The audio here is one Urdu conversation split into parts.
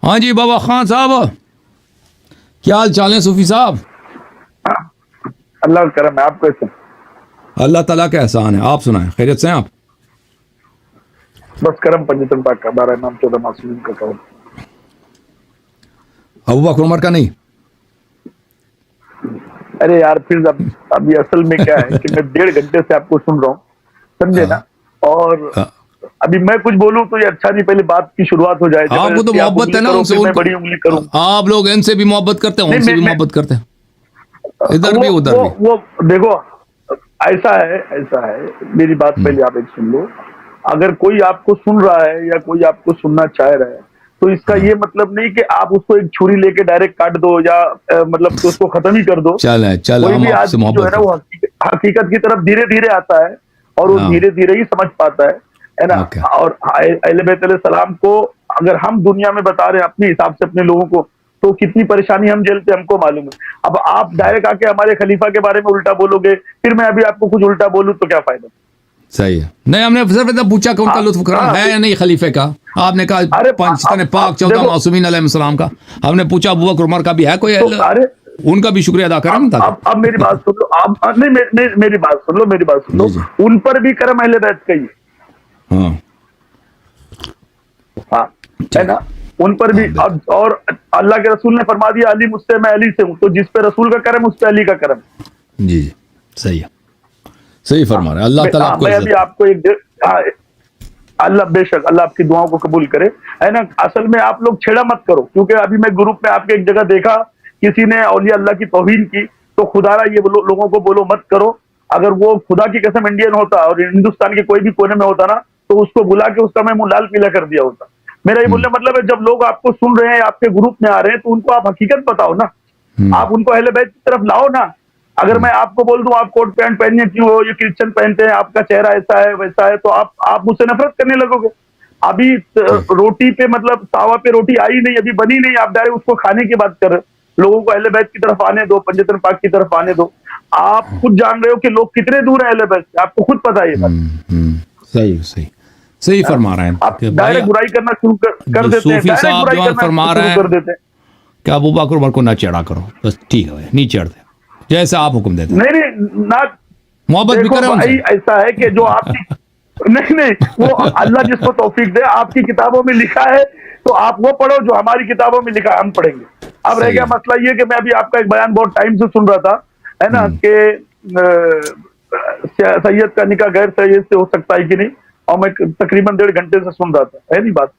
ہاں جی بابا خان صاحب، کیا حال چال ہے صوفی صاحب؟ اللہ کا کرم ہے. آپ کیسے؟ اللہ تعالیٰ کا احسان ہے. آپ سنائیں، خیریت سے ہیں آپ؟ بس کرم پنجتن پاک کا، بارہ امام 14 معصومین کا کرم. ابو بکر عمر کا نہیں؟ ارے یار پھر ابھی اصل میں کیا ہے کہ میں 1.5 گھنٹے سے آپ کو سن رہا ہوں، سمجھے نا. اور ابھی میں کچھ بولوں تو یہ اچھا نہیں، پہلے بات کی شروعات ہو جائے. آپ کو تو آپ محبت ہے انگلی نا کرو ان سے، پھر میں بڑی انگلی کروں. آپ لوگ ان سے بھی محبت کرتے ہیں، ان سے بھی محبت کرتے ہیں، ادھر بھی ادھر بھی. وہ دیکھو ایسا ہے میری بات پہلے آپ ایک سن لو. اگر کوئی آپ کو سن رہا ہے یا کوئی آپ کو سننا چاہ رہا ہے تو اس کا یہ مطلب نہیں کہ آپ اس کو ایک چھری لے کے ڈائریکٹ کاٹ دو یا مطلب کہ اس کو ختم ہی کر دو. چل کوئی ہم بھی آپ سے آدمی جو ہے محبت نا وہ کرتے حقیقت کی طرف دھیرے دھیرے آتا ہے اور وہ ہیں. دھیرے دھیرے ہی سمجھ پاتا ہے نا. اوکے. اور اہل بیت علیہ السلام کو اگر ہم دنیا میں بتا رہے ہیں اپنے حساب سے اپنے لوگوں کو، تو کتنی پریشانی ہم جھیلتے ہم کو معلوم ہے. اب آپ ڈائریکٹ آ کے ہمارے خلیفہ کے بارے میں الٹا بولو گے، پھر میں ابھی آپ کو کچھ الٹا بولوں تو کیا فائدہ؟ صحیح ہے. نہیں، ہم نے صرف اتنا پوچھا کہ ان کا لطف کرم ہے یا نہیں خلیفے کا. آپ نے کہا پنجتن پاک 14 معصومین علیہ السلام کا. ہم نے پوچھا ابو بکر عمر کا بھی ہے کوئی اہل، ان کا بھی شکریہ ادا کریں نا. اب میری بات سن لو. آپ نہیں، میری بات سن لو. جی ان پر بھی کرم اہل بیت کا ہی ہے. ہاں ہاں ہے نا. ان پر بھی. اور اللہ کے رسول نے فرما دیا علی مجھ سے، میں علی سے ہوں. تو جس پہ رسول کا کرم اس پہ علی کا کرم. جی صحیح ہے، صحیح فرما رہے ہیں. اللہ تعالیٰ آپ کو میں عزت ابھی آپ کو اللہ بے شک اللہ آپ کی دعاؤں کو قبول کرے، ہے نا. اصل میں آپ لوگ چھیڑا مت کرو، کیونکہ ابھی میں گروپ میں آپ کے ایک جگہ دیکھا کسی نے اولیاء اللہ کی توہین کی. تو خدا را یہ لوگوں کو بولو مت کرو. اگر وہ خدا کی قسم انڈین ہوتا اور ہندوستان کے کوئی بھی کونے میں ہوتا نا تو اس کو بلا کے اس کا میں منہ لال پیلا کر دیا ہوتا. میرا یہ بولنے مطلب ہے جب لوگ آپ کو سن رہے ہیں، آپ کے گروپ میں آ رہے ہیں، تو ان کو آپ حقیقت بتاؤ نا. آپ ان کو اہل بیت کی طرف لاؤ نا. اگر میں آپ کو بول دوں آپ کوٹ پینٹ پہننے کیوں ہو، یہ کرسچن پہنتے ہیں، آپ کا چہرہ ایسا ہے ویسا ہے، تو آپ مجھ سے نفرت کرنے لگو گے. ابھی روٹی پہ مطلب تاوا پہ روٹی آئی نہیں، ابھی بنی نہیں، آپ ڈائریکٹ اس کو کھانے کی بات کر رہے. لوگوں کو اہل بیت کی طرف آنے دو، پنجتن پاک کی طرف آنے دو. آپ خود جان رہے ہو کہ لوگ کتنے دور ہیں اہل بیت سے، آپ کو خود پتا ہے یہ بات. صحیح فرما رہے ہیں آپ کہ بھائی ڈائریکٹ برائی کرنا شروع کر دیتے ہیں، صوفی ڈائریکٹ صاحب برائی جو کرنا فرما رہے شروع ہیں کر دیتے ہیں. کہ ابو بکر عمر کو نہ چڑھا کرو، بس ٹھیک ہے بھائی، نہیں چڑھتے جیسے آپ حکم دیتے ہیں. نہیں نہ محبت بھی دیکھو کریں ان سے. بھائی، ایسا ہے کہ جو آپ کی نہیں وہ اللہ جس کو توفیق دے. آپ کی کتابوں میں لکھا ہے تو آپ وہ پڑھو جو ہماری کتابوں میں لکھا ہے، ہم پڑھیں گے. اب رہ گیا مسئلہ یہ کہ میں ابھی آپ کا ایک بیان بہت ٹائم سے سن رہا تھا، ہے نا، کہ سید کا نکاح غیر سید سے ہو سکتا ہے کہ نہیں، اور میں تقریباً 1.5 گھنٹے سے سن رہا تھا، ہے نہیں بات.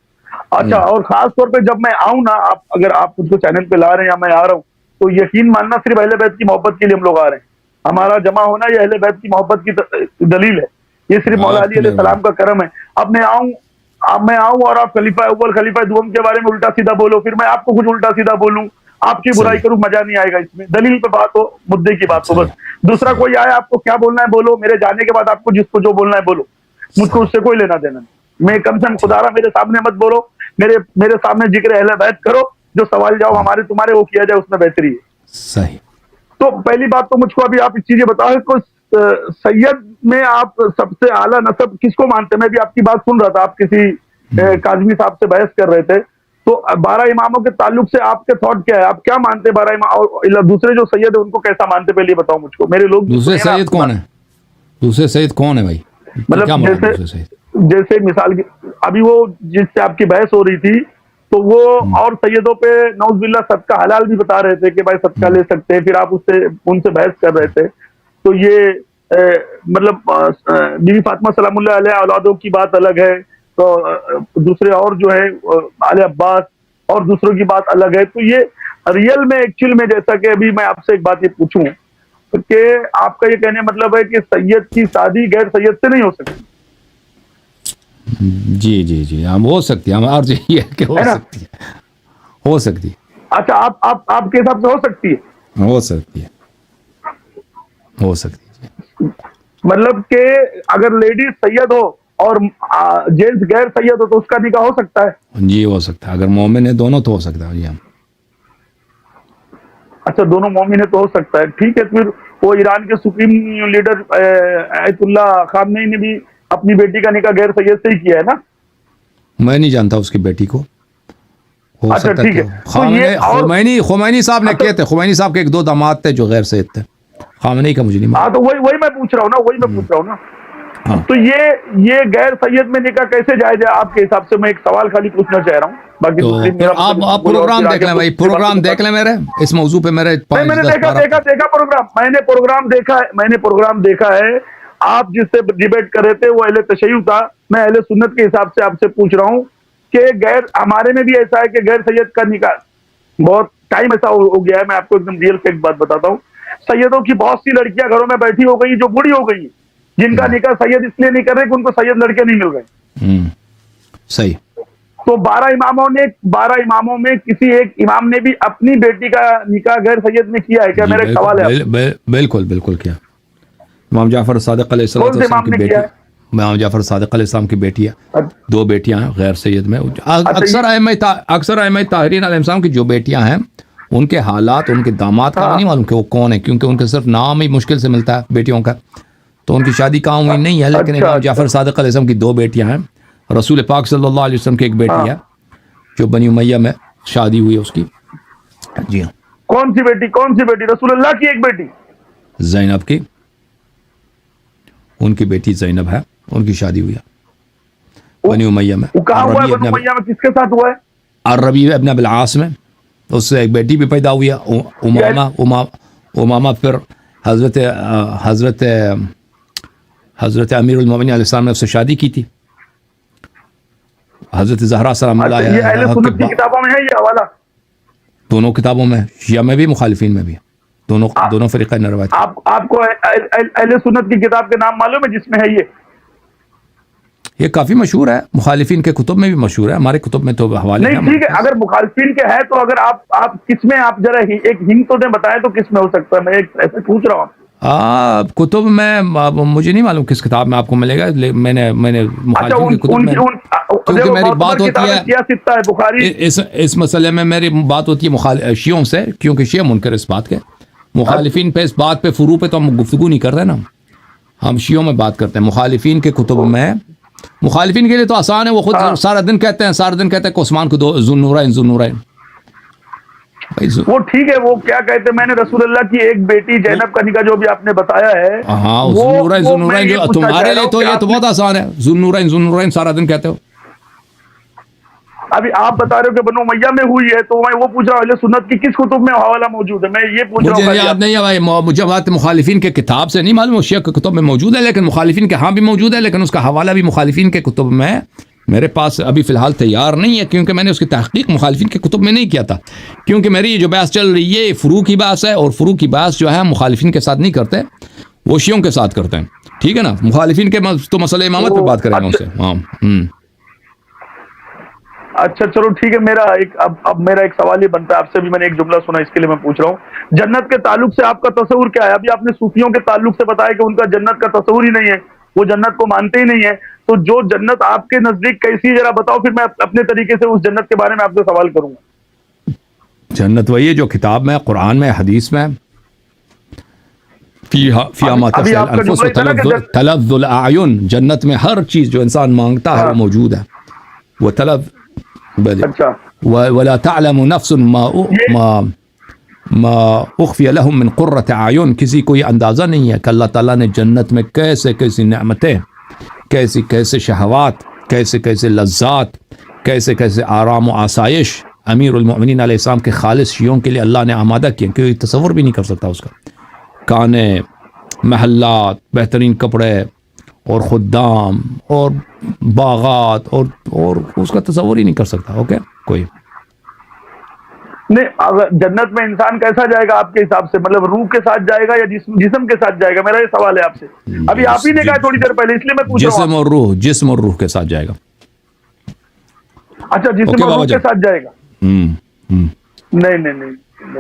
اچھا، اور خاص طور پہ جب میں آؤں نا، اگر آپ خود کو چینل پہ لا رہے ہیں یا میں آ رہا ہوں، تو یقین ماننا صرف اہل بیت کی محبت کے لیے ہم لوگ آ رہے ہیں. ہمارا جمع ہونا یہ اہل بیت کی محبت کی دلیل ہے. یہ صرف مولا علی علیہ السلام کا کرم ہے. اب میں آؤں اور آپ خلیفہ اول خلیفہ دوم کے بارے میں الٹا سیدھا بولو، پھر میں آپ کو کچھ الٹا سیدھا بولوں، آپ کی برائی کروں، مزہ نہیں آئے گا. اس میں دلیل پہ بات ہو، مدعے کی بات ہو بس. دوسرا کوئی آیا، آپ کو کیا بولنا ہے بولو، میرے جانے کے بعد آپ کو جس کو جو بولنا ہے بولو، مجھ کو اس سے کوئی لینا دینا نہیں. میں کم سے کم خدا را میرے سامنے مت بولو، میرے سامنے ذکر اہل بیت کرو، جو سوال جاؤ ہمارے تمہارے وہ کیا جائے، اس میں بہتری ہے. صحیح. تو پہلی بات تو مجھ کو ابھی آپ اس چیزیں بتاؤ کہ سید میں آپ سب سے اعلیٰ نسب کس کو مانتے ہیں؟ میں بھی آپ کی بات سن رہا تھا، آپ کسی کاظمی صاحب سے بحث کر رہے تھے. تو 12 اماموں کے تعلق سے آپ کے تھاٹ کیا ہے؟ آپ کیا مانتے ہیں 12 امام، اور دوسرے جو سید ہے ان کو کیسا مانتے؟ پہلے یہ بتاؤ مجھ کو. میرے لوگ دوسرے سید کون ہے؟ دوسرے سید کون ہے بھائی؟ مطلب جیسے مثال کی ابھی وہ جس سے آپ کی بحث ہو رہی تھی، تو وہ اور سیدوں پہ نعوذ باللہ صدقہ حلال بھی بتا رہے تھے کہ بھائی صدقہ لے سکتے ہیں. پھر آپ ان سے بحث کر رہے تھے. تو یہ مطلب بیوی فاطمہ سلام اللہ علیہ اولادوں کی بات الگ ہے، تو دوسرے اور جو ہے آل عباس اور دوسروں کی بات الگ ہے. تو یہ ریئل میں ایکچوئل میں جیسا کہ ابھی میں آپ سے ایک بات یہ پوچھوں کہ آپ کا یہ کہنے مطلب ہے کہ سید کی شادی غیر سید سے نہیں ہو سکتی؟ جی ہم ہو سکتی ہے، ہمارا یہ ہے کہ ہو سکتی ہے، ہو سکتی ہے. اچھا، آپ کے حساب سے ہو سکتی ہے؟ ہو سکتی ہے، ہو سکتی ہے. مطلب کہ اگر لیڈیز سید ہو اور جینٹس غیر سید ہو تو اس کا نکاح ہو سکتا ہے؟ جی ہو سکتا ہے، اگر مومن ہے دونوں تو ہو سکتا ہے. جی ہم اچھا، دونوں مومن ہے تو ہو سکتا ہے. ٹھیک ہے. پھر وہ ایران کے سپریم لیڈر آیت اللہ خامنئی نے بھی اپنی بیٹی کا نکاح غیر سید سے ہی کیا ہے نا؟ میں نہیں جانتا اس کی بیٹی کو، ہو اچھا سکتا ٹھیک ہے ہے. خمینی صاحب نے کہے تھے، خمینی صاحب کے ایک دو داماد تھے جو غیر سید تھے، خامنئی کا مجھے نہیں ہاں تو وہی میں پوچھ رہا ہوں نا، ہاں تو یہ غیر سید میں نکاح کیسے جائز ہے آپ کے حساب سے؟ میں ایک سوال خالی پوچھنا چاہ رہا ہوں، باقی تو دوسری پھر میرا آپ مطلب کوئی اور پروگرام پھر دیکھ آگے لیں بھائی، دوسری باتوں پروگرام کو دیکھ لیں میرے اس موضوع پہ، میرے نہیں، میں 5 نے 10 12 دیکھا پروگرام، میں نے پروگرام دیکھا ہے. آپ جس سے ڈیبیٹ کر رہے تھے وہ اہل تشیع تھا، میں اہل سنت کے حساب سے آپ سے پوچھ رہا ہوں کہ ہمارے میں بھی ایسا ہے کہ غیر سید کا نکاح بہت ٹائم ایسا ہو گیا ہے. میں آپ کو ایک دم ریئل فیکٹ بات بتاتا ہوں، سیدوں کی بہت سی لڑکیاں گھروں میں بیٹھی ہو گئی جو بوڑھی ہو گئی، جن کا نکاح سید اس لیے نہیں کر رہے کہ ان کو سید لڑکے نہیں مل رہے. صحیح. تو 12 اماموں میں کسی ایک امام نے بھی اپنی بیٹی کا نکاح غیر سید میں کیا ہے کیا؟ جی میرا ایک سوال ہے آپ سے. بالکل کیا. امام جعفر صادق علیہ کون سے السلام امام کی نے بیٹی، کیا ہے؟ امام جعفر صادق علیہ السلام کی بیٹی ہے، 2 بیٹیاں ہیں غیر سید میں. اکثر ائمہ طاہرین علیہ السلام کی جو بیٹیاں ہیں ان کے حالات، ان کے داماد کا ہاں نہیں معلوم کہ وہ کون ہے، کیونکہ ان کے صرف نام ہی مشکل سے ملتا ہے بیٹیوں کا، تو ان کی شادی کہاں ہوئی نہیں ہے. لیکن اچھا امام جعفر صادق علیہ السلام کی 2 بیٹیاں ہیں. رسول پاک صلی اللہ علیہ وسلم کی ایک ہاں. بیٹی ہے جو بنی امیہ میں شادی ہوئی اس کی. جی ہاں. کون سی بیٹی؟ رسول اللہ کی ایک بیٹی زینب کی، ان کی بیٹی زینب ہے، ان کی شادی ہوئی ہے بنی امیہ میں. وہ کہاں ہوا ہے؟ بنو امیہ میں کس کے ساتھ ہوا ہے؟ الربیع ابن ابی العاص میں، اس سے ایک بیٹی بھی پیدا ہوئی ہے امامہ. پھر حضرت امیر المومنین علیہ السلام نے اس سے شادی کی تھی. حضرت زہرا سلام اللہ اچھا، یہ اہل علیہا سنت کی کتابوں میں ہے یہ حوالہ؟ دونوں کتابوں میں، شیعہ میں بھی مخالفین میں بھی، دونوں فریقین نے روایت. آپ کو اہل سنت کی کتاب کے نام معلوم ہے جس میں ہے یہ کافی مشہور ہے، مخالفین کے کتب میں بھی مشہور ہے، ہمارے کتب میں تو حوالے ہیں. نہیں ٹھیک ہے، اگر مخالفین کے ہے تو اگر آپ کس میں، آپ ذرا ایک ہنٹ تو دیں، بتائیں تو کس میں ہو سکتا ہے. میں ایسے پوچھ رہا ہوں. کتب میں مجھے نہیں معلوم کس کتاب میں آپ کو ملے گا. میں نے اچھا، مخالفین کی کتب میں، کیونکہ میری بات ہوتی ہے بخاری، اس مسئلے میں میری بات ہوتی ہے شیعوں سے، کیونکہ شیعہ منکر اس بات کے. مخالفین پہ اس بات پہ فروع پہ تو ہم گفتگو نہیں کر رہے نا، ہم شیعوں میں بات کرتے ہیں. مخالفین کے کتب میں، مخالفین کے لیے تو آسان ہے، وہ خود سارا دن کہتے ہیں کہ عثمان کو ذو النورین. وہ ٹھیک ہے، وہ کیا کہتے ہیں، میں نے رسول اللہ کی ایک بیٹی زینب کا نکاح جو بھی آپ نے بتایا ہے، ہاں وہ ذو میں النورین یہ جو پوچھنا تمہارے چاہ رہا لیے ہوں تو کہ یہ تو بہت آسان ہے، ذو النورین سارا دن کہتے ہو. ابھی آپ بتا رہے ہو کہ بنو امیہ میں ہوئی ہے، تو میں وہ پوچھ رہا ہوں اہل سنت کی کس کتب میں حوالہ موجود ہے؟ میں یہ پوچھ رہا ہوں. مجھے یاد نہیں ہے بھائی، مجھے بات مخالفین کے کتاب سے نہیں معلوم، شیعہ کے کتب میں موجود ہے، لیکن مخالفین کے ہاں بھی موجود ہے، لیکن اس کا حوالہ بھی مخالفین کے کتب میں میرے پاس ابھی فی الحال تیار نہیں ہے، کیونکہ میں نے اس کی تحقیق مخالفین کے کتب میں نہیں کیا تھا. کیونکہ میری یہ جو بحث چل رہی ہے فروع کی بحث ہے، اور فروع کی بحث جو ہے مخالفین کے ساتھ نہیں کرتے، وہ شیعوں کے ساتھ کرتے ہیں. ٹھیک ہے نا، مخالفین کے تو مسئلہ امامت پہ بات کریں گے ان سے. ہاں اچھا چلو ٹھیک ہے. اب میرا ایک سوال یہ بنتا ہے آپ سے بھی، میں نے ایک جملہ سنا اس کے لیے میں پوچھ رہا ہوں. جنت کے تعلق سے آپ کا تصور کیا ہے؟ ابھی آپ نے صوفیوں کے تعلق سے بتایا کہ ان کا جنت کا تصور ہی نہیں ہے، وہ جنت کو مانتے ہی نہیں ہے. تو جو جنت آپ کے نزدیک کیسی ہے ذرا بتاؤ، پھر میں اپنے طریقے سے اس جنت کے بارے میں آپ سے سوال کروں گا. جنت وہی ہے جو کتاب میں، قرآن میں، حدیث میں، فیہا ما تشتہی الانفس وتلذ الاعین. جنت میں ہر چیز جو انسان مانگتا ہے وہ موجود ہے. ولا تعلم نفس ما اخفی لهم من قرۃ اعین. کسی کو یہ اندازہ نہیں ہے کہ اللہ تعالیٰ نے جنت میں کیسی نعمتیں، کیسے شہوات، کیسے لذات، کیسے آرام و آسائش امیر المؤمنین علیہ السلام کے خالص شیعوں کے لیے اللہ نے آمادہ کیا، کہ تصور بھی نہیں کر سکتا اس کا. کانے، محلات، بہترین کپڑے اور خدام اور باغات اور اس کا تصور ہی نہیں کر سکتا. اوکے کوئی نہیں. اگر جنت میں انسان کیسا جائے گا آپ کے حساب سے؟ مطلب روح کے ساتھ جائے گا یا جسم کے ساتھ جائے گا؟ میرا یہ سوال ہے آپ سے. ابھی آپ ہی نے کہا تھوڑی دیر پہلے، اس لیے میں پوچھ رہا ہوں. جسم اور روح کے ساتھ جائے گا. اچھا، جسم اور روح کے ساتھ جائے گا.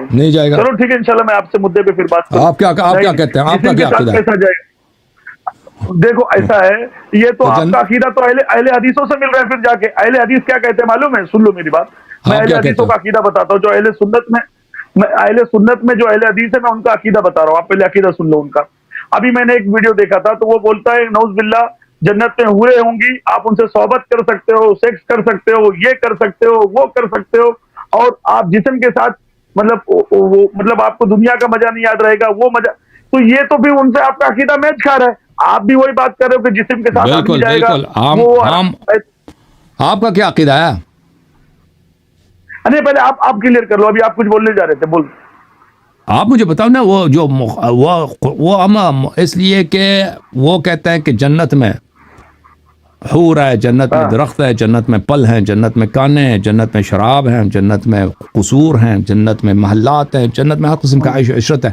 نہیں جائے گا. چلو ٹھیک ہے، انشاءاللہ میں آپ سے مدعے پہ پھر بات کروں. آپ کیا کہتے ہیں؟ آپ کا کیا عقیدہ ہے؟ کیسا جائے گا؟ دیکھو ایسا ہے، یہ تو آپ کا عقیدہ تو اہل حدیثوں سے مل رہا ہے. پھر جا کے اہل حدیث کیا کہتے ہیں معلوم ہے؟ سن لو میری بات. میں اہل حدیثوں کا عقیدہ بتاتا ہوں. جو اہل سنت میں جو اہل حدیث ہے، میں ان کا عقیدہ بتا رہا ہوں. آپ پہلے عقیدہ سن لو ان کا. ابھی میں نے ایک ویڈیو دیکھا تھا، تو وہ بولتا ہے نعوذ باللہ جنت میں حوریں ہوں گی، آپ ان سے صحبت کر سکتے ہو، سیکس کر سکتے ہو، یہ کر سکتے ہو، وہ کر سکتے ہو، اور آپ جسم کے ساتھ مطلب آپ کو دنیا کا مزہ نہیں یاد رہے گا، وہ مزہ، تو یہ تو بھی ان سے آپ کا عقیدہ میچ کھا رہا ہے. آپ بھی وہی بات کر رہے ہو کہ جسم کے ساتھ آدمی جائے گا. آپ کا کیا عقیدہ ہے؟ نہیں پہلے آپ کلیئر کر لو، ابھی آپ کچھ بولنے جا رہے تھے، بول. آپ مجھے بتاؤ نا، وہ جو وہ ہم اس لیے کہ وہ کہتے ہیں کہ جنت میں حور ہے، جنت میں درخت ہے، جنت میں پل ہیں، جنت میں کانے ہیں، جنت میں شراب ہیں، جنت میں قصور ہیں، جنت میں محلات ہیں، جنت میں ہر قسم کا عیش و عشرت ہے.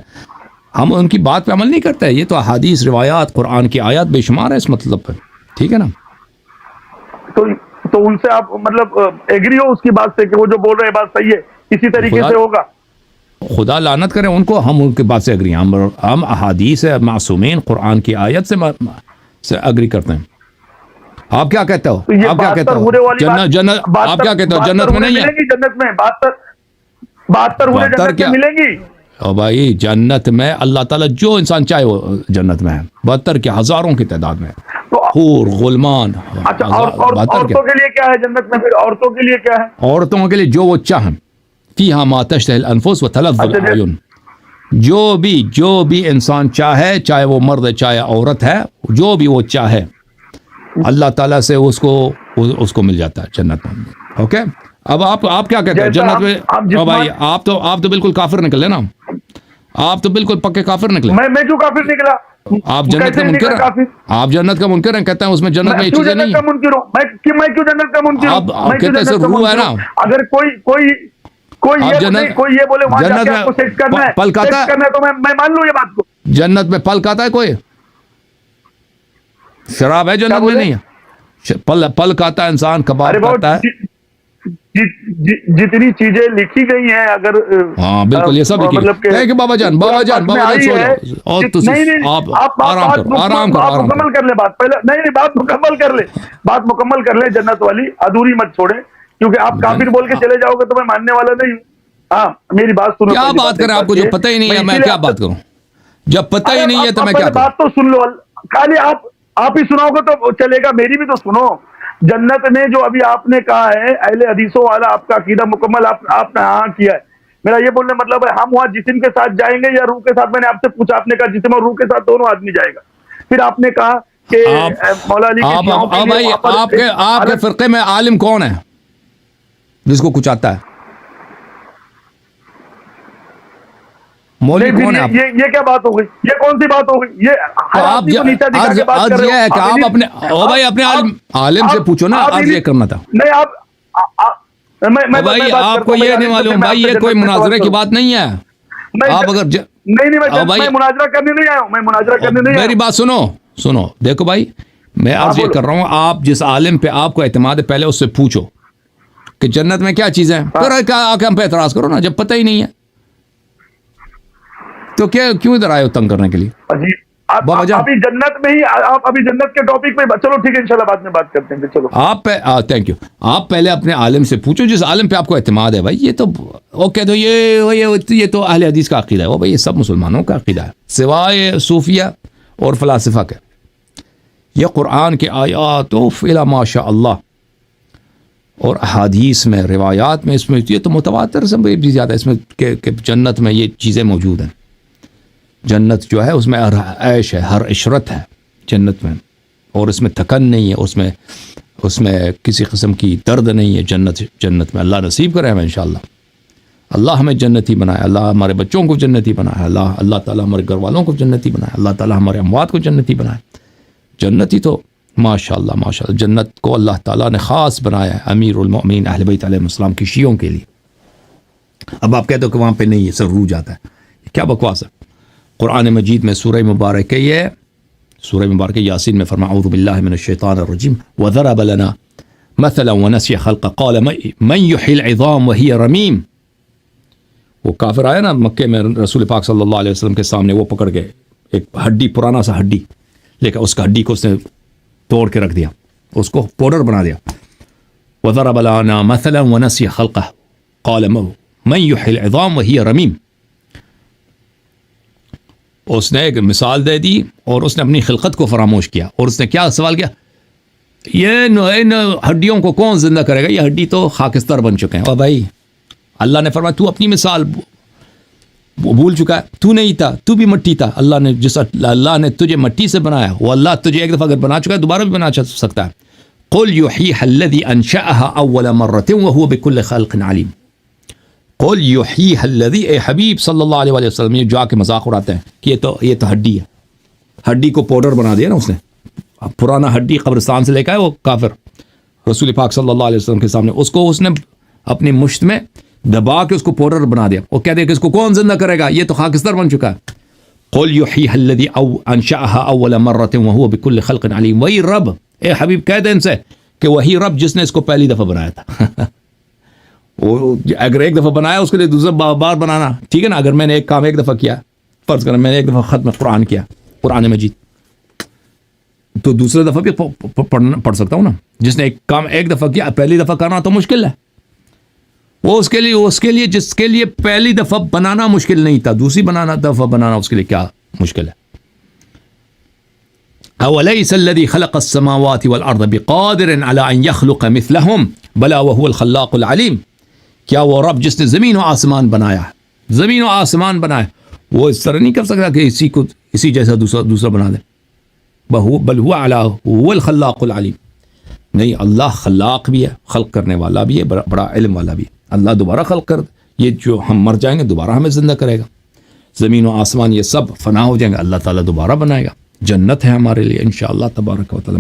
ہم ان کی بات پہ عمل نہیں کرتے. یہ تو احادیث، روایات، قرآن کی آیات بے شمار ہے اس مطلب پہ. ٹھیک ہے نا؟ تو ان سے آپ مطلب ایگری ہو اس کی بات سے کہ وہ جو بول رہے ہیں بات صحیح ہے، اسی طریقے سے ہوگا؟ خدا لعنت کرے ان کو، ہم ان کی بات سے اگری ہیں. ہم احادیث معصومین قرآن کی آیت سے اگری کرتے ہیں. آپ کیا کہتے ہو؟ آپ کیا کہتے ہو؟ آپ کیا کہتے ہو؟ جنت میں نہیں ہے؟ جنت میں 72 جنت میں ملیں گی. او بھائی، جنت میں اللہ تعالیٰ جو انسان چاہے وہ جنت میں ہے. 72 کے ہزاروں کی تعداد میں حور، غلمان. اچھا، عورتوں کے لیے کیا ہے جنت میں؟ پھر عورتوں کے لیے کیا ہے؟ عورتوں کے لیے جو وہ چاہیں، فیہا ما تشتہی الانفس وتلذ الاعین. جو بھی انسان چاہے، چاہے وہ مرد ہے چاہے عورت ہے، جو بھی وہ چاہے اللہ تعالیٰ سے اس کو مل جاتا ہے جنت میں. اوکے، اب آپ کیا کہتے ہیں جنت میں؟ او بھائی، آپ تو بالکل کافر نکلے نا. آپ تو بالکل پکے کافر نکلے. میں کیوں کافر نکلا؟ آپ جنت کا منکر ہیں. آپ جنت کا منکر ہیں. کہتے ہیں اس میں جنت میں یہ چیزیں نہیں ہیں. میں کیوں جنت کا منکر ہوں؟ آپ کہتے ہیں صرف روح ہے نا. اگر کوئی یہ بولے وہاں جا کے آپ کو سیکس کرنا ہے تو میں مان لوں یہ بات کو. جنت میں پل کھاتا ہے کوئی؟ شراب ہے جنت میں؟ نہیں ہے. پل کھاتا ہے انسان، کباب کھاتا ہے. جتنی چیزیں لکھی گئی ہیں، اگر ہاں بالکل یہ سب لکھی. بابا جان سو جاؤ. آپ آرام کرو. مکمل کر لے بات پہلے. نہیں، بات مکمل کر لے. جنت والی ادھوری مت چھوڑے، کیونکہ آپ کافر بول کے چلے جاؤ گے تو میں ماننے والا نہیں ہوں. ہاں، میری بات سنو. کیا بات کریں؟ آپ کو جو پتہ ہی نہیں ہے میں کیا بات کروں؟ جب پتہ ہی نہیں ہے تو میں کیا کروں؟ بات تو سن لو. خالی آپ ہی سناؤ گے تو چلے گا، میری بھی تو سنو. جنت میں جو ابھی آپ نے کہا ہے اہل حدیثوں والا، آپ کا عقیدہ مکمل آپ نے ہاں کیا ہے. میرا یہ بولنے مطلب ہے ہم وہاں جسم کے ساتھ جائیں گے یا روح کے ساتھ؟ میں نے آپ سے پوچھا، آپ نے کہا جسم اور روح کے ساتھ دونوں آدمی جائے گا. پھر آپ نے کہا کہ مولا علی آپ کے فرقے میں عالم کون ہے جس کو کچھ آتا ہے؟ مولوی کون ہے؟ یہ کیا بات ہو گئی؟ یہ کون سی بات ہو گئی؟ یہ ہے کہ آپ اپنے عالم سے پوچھو نا. عرض یہ کرنا تھا. نہیں، آپ کو یہ نہیں معلوم بھائی، یہ کوئی مناظرے کی بات نہیں ہے. آپ اگر میں مناظرہ کرنے نہیں آیا ہوں. میں مناظرہ کرنے نہیں آیا. میری بات سنو. دیکھو بھائی، میں عرض یہ کر رہا ہوں، آپ جس عالم پہ آپ کو اعتماد ہے پہلے اس سے پوچھو کہ جنت میں کیا چیزیں ہیں، پھر آ کے ہم پہ اعتراض کرو نا. جب پتہ ہی نہیں ہے تو کیوں ادھر آئے ہو تنگ کرنے کے لیے؟ ابھی جنت میں ہی آپ ابھی جنت کے ٹاپک پہ چلو ٹھیک ہے، انشاءاللہ بعد میں بات کرتے ہیں. چلو آپ تھینک یو. آپ پہلے اپنے عالم سے پوچھو جس عالم پہ آپ کو اعتماد ہے. بھائی یہ تو اوکے، تو یہ تو اہل حدیث کا عقیدہ ہے. وہ بھائی یہ سب مسلمانوں کا عقیدہ ہے سوائے صوفیہ اور فلاسفہ کے. یہ قرآن کے آیات الا ماشاء اللہ اور احادیث میں، روایات میں، اس میں یہ تو متواتر سے بھی زیادہ اس میں کہ جنت میں یہ چیزیں موجود ہیں. جنت جو ہے اس میں ہر عیش ہے، ہر عشرت ہے جنت میں، اور اس میں تھکن نہیں ہے، اس میں کسی قسم کی درد نہیں ہے. جنت میں اللہ نصیب کرے ہمیں انشاءاللہ. اللہ ہمیں جنتی بنائے. اللہ ہمارے بچوں کو جنتی بنائے. اللہ تعالیٰ ہمارے گھر والوں کو جنتی بنائے. اللہ تعالیٰ ہمارے اموات کو جنتی بنائے. جنتی تو ماشاءاللہ جنت کو اللہ تعالیٰ نے خاص بنایا ہے امیر المؤمنین اہل بیت علیہ السلام کی شیعوں کے لیے. اب آپ کہتے ہو کہ وہاں پہ نہیں ہے، سر روح جاتا ہے. کیا بکواس ہے؟ قرآن مجید میں سورہ مبارکہ یاسین میں فرمایا اعوذ باللہ من الشیطان الرجیم وضرب لنا مثلا ونسی خلقہ قال من یحیی العظام وہی رمیم. وہ کافر آیا نا مکے میں رسول پاک صلی اللہ علیہ وسلم کے سامنے، وہ پکڑ گئے ایک ہڈی، پرانا سا ہڈی لے کر اس کا ہڈی کو اس نے توڑ کے رکھ دیا، اس کو پاؤڈر بنا دیا. وضرب لنا مثلا ونسی خلقہ قال من یحیی العظام وہی رمیم. اس نے ایک مثال دے دی اور اس نے اپنی خلقت کو فراموش کیا. اور اس نے کیا سوال کیا؟ ان ہڈیوں کو کون زندہ کرے گا؟ یہ ہڈی تو خاکستر بن چکے ہیں. اور بھائی اللہ نے فرمایا تو اپنی مثال وہ بھول چکا ہے, تو نہیں تھا, تو بھی مٹی تھا. اللہ نے جس اللہ نے تجھے مٹی سے بنایا وہ اللہ تجھے ایک دفعہ اگر بنا چکا ہے دوبارہ بھی بنا سکتا ہے. قل یحییھا الذی انشأھا اول مرۃ وہو بکل خلق علیم. قل یحییھا الذی, اے حبیب صلی اللہ علیہ وسلم, یہ جو آ کے مذاق اڑاتے ہیں کہ یہ تو ہڈی ہے, ہڈی کو پاؤڈر بنا دیا نا اس نے. پرانا ہڈی قبرستان سے لے کے آئے وہ کافر رسول پاک صلی اللہ علیہ وسلم کے سامنے, اس نے اپنی مشت میں دبا کے اس کو پاؤڈر بنا دیا. وہ کہتے ہیں کہ اس کو کون زندہ کرے گا, یہ تو خاکستر بن چکا ہے. قل یحییھا الذی انشأھا اول مرۃ وہو بکل خلق علیم. وہی رب, اے حبیب کہہ دیں ان سے کہ وہی رب جس نے اس کو پہلی دفعہ بنایا تھا. وہ اگر ایک دفعہ بنایا اس کے لیے دوسرا بار بنانا ٹھیک ہے نا. اگر میں نے ایک کام ایک دفعہ کیا, فرض کرنا میں نے ایک دفعہ ختم قرآن کیا, قرآن مجید, تو دوسرے دفعہ بھی پڑھ سکتا ہوں نا. جس نے ایک کام ایک دفعہ کیا, پہلی دفعہ کرنا تو مشکل ہے. وہ اس کے لیے جس کے لیے پہلی دفعہ بنانا مشکل نہیں تھا, دوسری دفعہ بنانا اس کے لیے کیا مشکل ہے. اولیس الذی خلق السماوات والارض بقادر علی ان یخلق مثلہم بلا وہو الخلاق العلیم. کیا وہ رب جس نے زمین و آسمان بنایا, زمین و آسمان بنایا, وہ اس طرح نہیں کر سکتا کہ اسی جیسا دوسرا بنا دے. بل هو الخلاق العلیم. نہیں, اللہ خلاق بھی ہے, خلق کرنے والا بھی ہے, بڑا علم والا بھی ہے. اللہ دوبارہ خلق کر, یہ جو ہم مر جائیں گے دوبارہ ہمیں زندہ کرے گا. زمین و آسمان یہ سب فنا ہو جائیں گے, اللہ تعالیٰ دوبارہ بنائے گا. جنت ہے ہمارے لیے انشاءاللہ تبارک و تعالی.